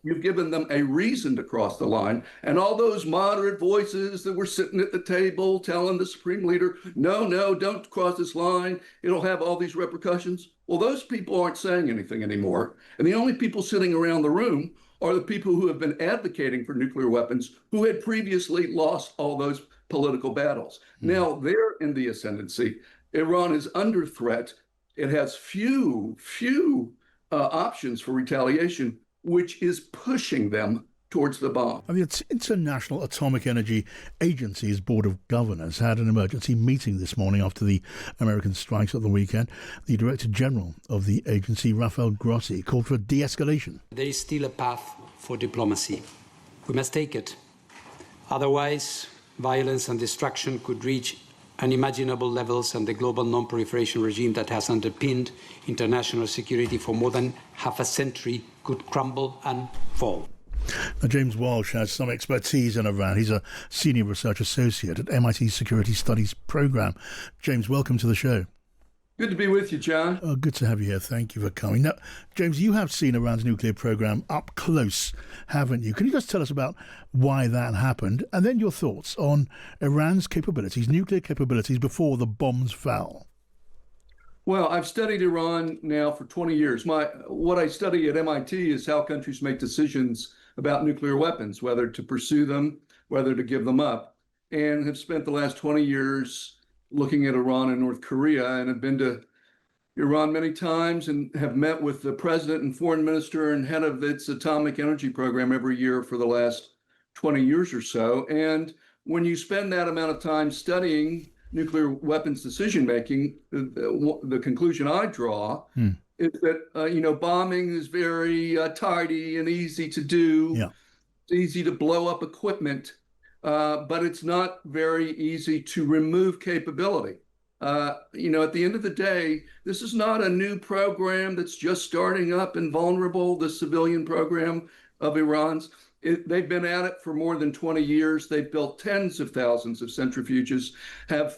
you've given them a reason to cross the line. And all those moderate voices that were sitting at the table telling the supreme leader, no, no, don't cross this line. It'll have all these repercussions. Well, those people aren't saying anything anymore. And the only people sitting around the room are the people who have been advocating for nuclear weapons, who had previously lost all those political battles. Now they're in the ascendancy. Iran is under threat. It has few options for retaliation, which is pushing them towards the bomb. The International Atomic Energy Agency's Board of Governors had an emergency meeting this morning after the American strikes at the weekend. The Director General of the agency, Rafael Grossi, called for a de-escalation. There is still a path for diplomacy. We must take it. Otherwise, violence and destruction could reach unimaginable levels, and the global non-proliferation regime that has underpinned international security for more than half a century could crumble and fall. Now, James Walsh has some expertise in Iran. He's a senior research associate at MIT's Security Studies Programme. James, welcome to the show. Good to be with you, John. Oh, good to have you here. Thank you for coming. Now, James, you have seen Iran's nuclear program up close, haven't you? Can you just tell us about why that happened, and then your thoughts on Iran's capabilities, nuclear capabilities, before the bombs fell? Well, I've studied Iran now for 20 years. What I study at MIT is how countries make decisions about nuclear weapons, whether to pursue them, whether to give them up, and have spent the last 20 years looking at Iran and North Korea, and have been to Iran many times and have met with the president and foreign minister and head of its atomic energy program every year for the last 20 years or so. And when you spend that amount of time studying nuclear weapons decision making, the conclusion I draw is that bombing is very tidy and easy to do. Yeah. It's easy to blow up equipment. But it's not very easy to remove capability. At the end of the day, this is not a new program that's just starting up and vulnerable, the civilian program of Iran's. They've been at it for more than 20 years. They've built tens of thousands of centrifuges, have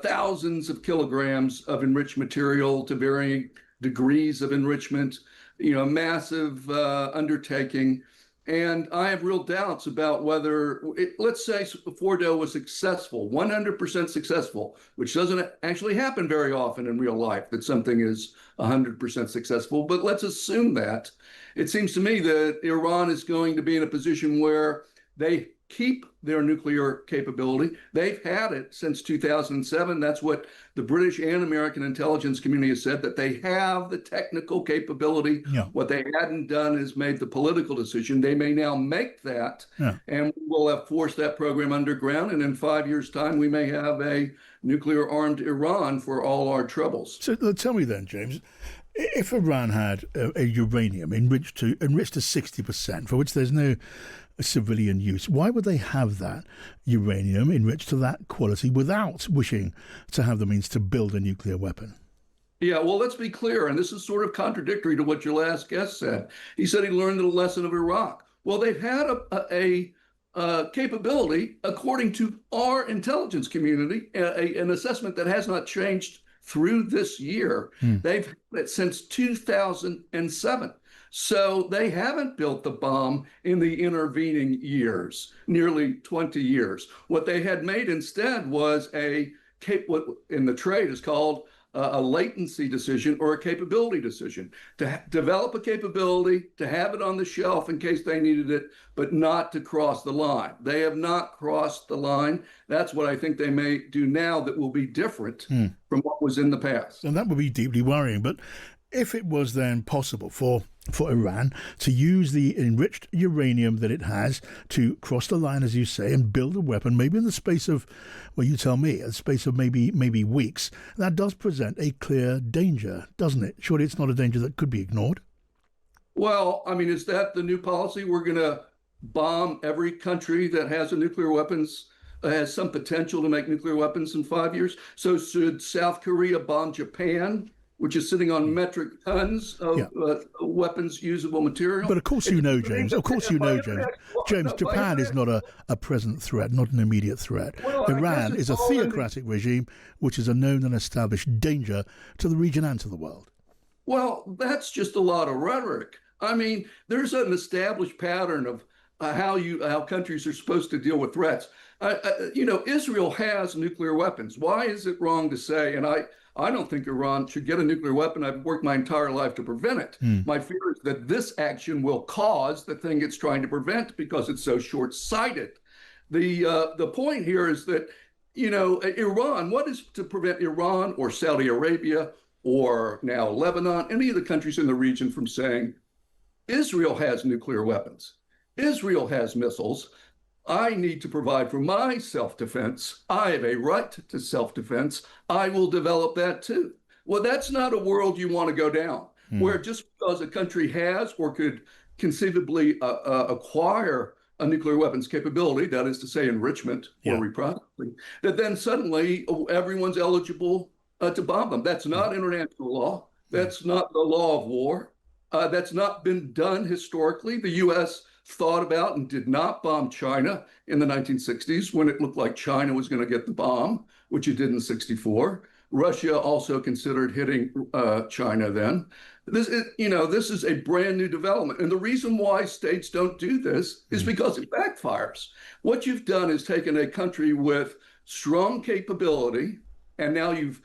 thousands of kilograms of enriched material to varying degrees of enrichment, massive undertaking. And I have real doubts about whether, let's say Fordo was successful, 100% successful, which doesn't actually happen very often in real life, that something is 100% successful. But let's assume that. It seems to me that Iran is going to be in a position where they keep their nuclear capability. They've had it since 2007. That's what the British and American intelligence community has said, that they have the technical capability. Yeah. What they hadn't done is made the political decision. They may now make that, and we'll have forced that program underground. And in 5 years' time, we may have a nuclear-armed Iran for all our troubles. So tell me then, James, if Iran had a uranium enriched to 60%, for which there's no civilian use, why would they have that uranium enriched to that quality without wishing to have the means to build a nuclear weapon? Yeah, well, let's be clear, and this is sort of contradictory to what your last guest said. He said he learned the lesson of Iraq. Well, they've had a capability, according to our intelligence community, an assessment that has not changed through this year. They've had it since 2007. So they haven't built the bomb in the intervening years, nearly 20 years. What they had made instead was what in the trade is called a latency decision or a capability decision, to develop a capability, to have it on the shelf in case they needed it, but not to cross the line. They have not crossed the line. That's what I think they may do now that will be different from what was in the past. And that would be deeply worrying. But if it was then possible for Iran to use the enriched uranium that it has to cross the line, as you say, and build a weapon, maybe in the space of, well, you tell me, a space of maybe weeks, that does present a clear danger, doesn't it? Surely it's not a danger that could be ignored. Well, I mean, is that the new policy? We're going to bomb every country that has a nuclear weapons, has some potential to make nuclear weapons in 5 years? So should South Korea bomb Japan, which is sitting on metric tons of weapons usable material? But of course you know, James. James, Japan is not a present threat, not an immediate threat. Well, Iran is a theocratic regime, which is a known and established danger to the region and to the world. Well, that's just a lot of rhetoric. I mean, there's an established pattern of how countries are supposed to deal with threats. Israel has nuclear weapons. Why is it wrong to say? And I don't think Iran should get a nuclear weapon. I've worked my entire life to prevent it. My fear is that this action will cause the thing it's trying to prevent because it's so short-sighted. The point here is that Iran. What is to prevent Iran or Saudi Arabia or now Lebanon, any of the countries in the region from saying Israel has nuclear weapons? Israel has missiles. I need to provide for my self-defense. I have a right to self-defense. I will develop that too. Well, that's not a world you want to go down, where just because a country has or could conceivably acquire a nuclear weapons capability, that is to say enrichment or reprocessing, that then suddenly everyone's eligible to bomb them. That's not international law. That's not the law of war. That's not been done historically. The U.S. thought about and did not bomb China in the 1960s when it looked like China was going to get the bomb, which it did in 64. Russia also considered hitting China then. This is a brand new development. And the reason why states don't do this is because it backfires. What you've done is taken a country with strong capability, and now you've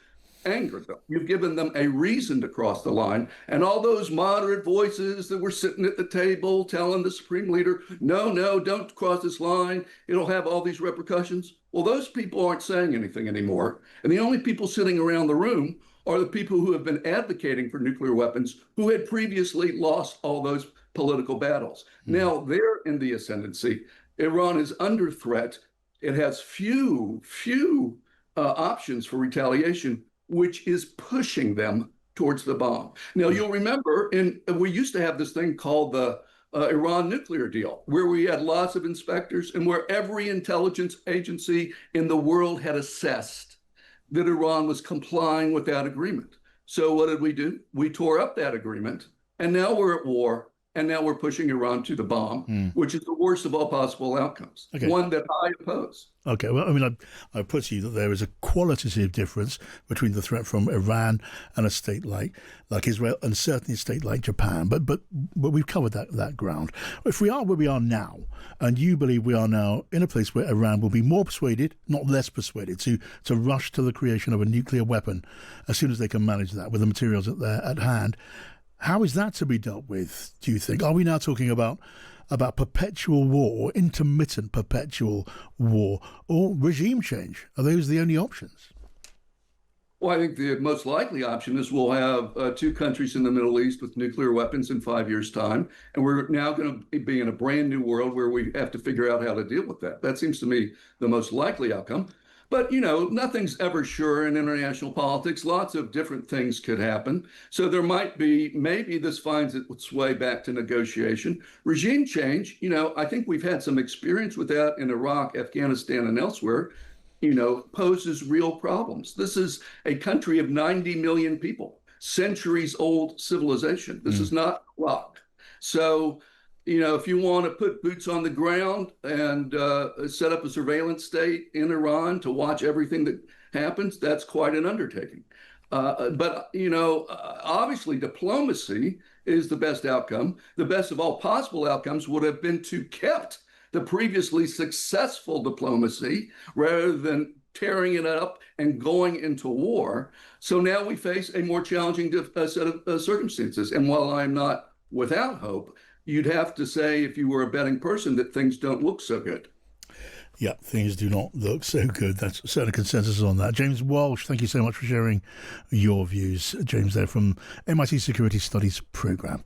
angered them. You've given them a reason to cross the line. And all those moderate voices that were sitting at the table telling the supreme leader, no, don't cross this line. It'll have all these repercussions. Well, those people aren't saying anything anymore. And the only people sitting around the room are the people who have been advocating for nuclear weapons, who had previously lost all those political battles. Now they're in the ascendancy. Iran is under threat. It has few options for retaliation, which is pushing them towards the bomb. Now, you'll remember, we used to have this thing called the Iran nuclear deal, where we had lots of inspectors and where every intelligence agency in the world had assessed that Iran was complying with that agreement. So what did we do? We tore up that agreement, and now we're at war. And now we're pushing Iran to the bomb, which is the worst of all possible outcomes, one that I oppose. Okay, well, I mean, I put to you that there is a qualitative difference between the threat from Iran and a state like Israel, and certainly a state like Japan. But we've covered that ground. If we are where we are now, and you believe we are now in a place where Iran will be more persuaded, not less persuaded, to rush to the creation of a nuclear weapon as soon as they can manage that with the materials at hand. How is that to be dealt with, do you think? Are we now talking about perpetual war, intermittent perpetual war, or regime change? Are those the only options? Well, I think the most likely option is we'll have two countries in the Middle East with nuclear weapons in 5 years' time. And we're now going to be in a brand new world where we have to figure out how to deal with that. That seems to me the most likely outcome. But, nothing's ever sure in international politics. Lots of different things could happen. So there might be, maybe this finds its way back to negotiation. Regime change, I think we've had some experience with that in Iraq, Afghanistan, and elsewhere, poses real problems. This is a country of 90 million people, centuries old civilization. This is not Iraq. So, if you want to put boots on the ground and set up a surveillance state in Iran to watch everything that happens, that's quite an undertaking. But obviously diplomacy is the best outcome. The best of all possible outcomes would have been to kept the previously successful diplomacy rather than tearing it up and going into war. So now we face a more challenging set of circumstances. And while I'm not without hope, you'd have to say, if you were a betting person, that things don't look so good. Yeah, things do not look so good. That's certainly consensus on that. James Walsh, thank you so much for sharing your views. James there from MIT Security Studies Programme.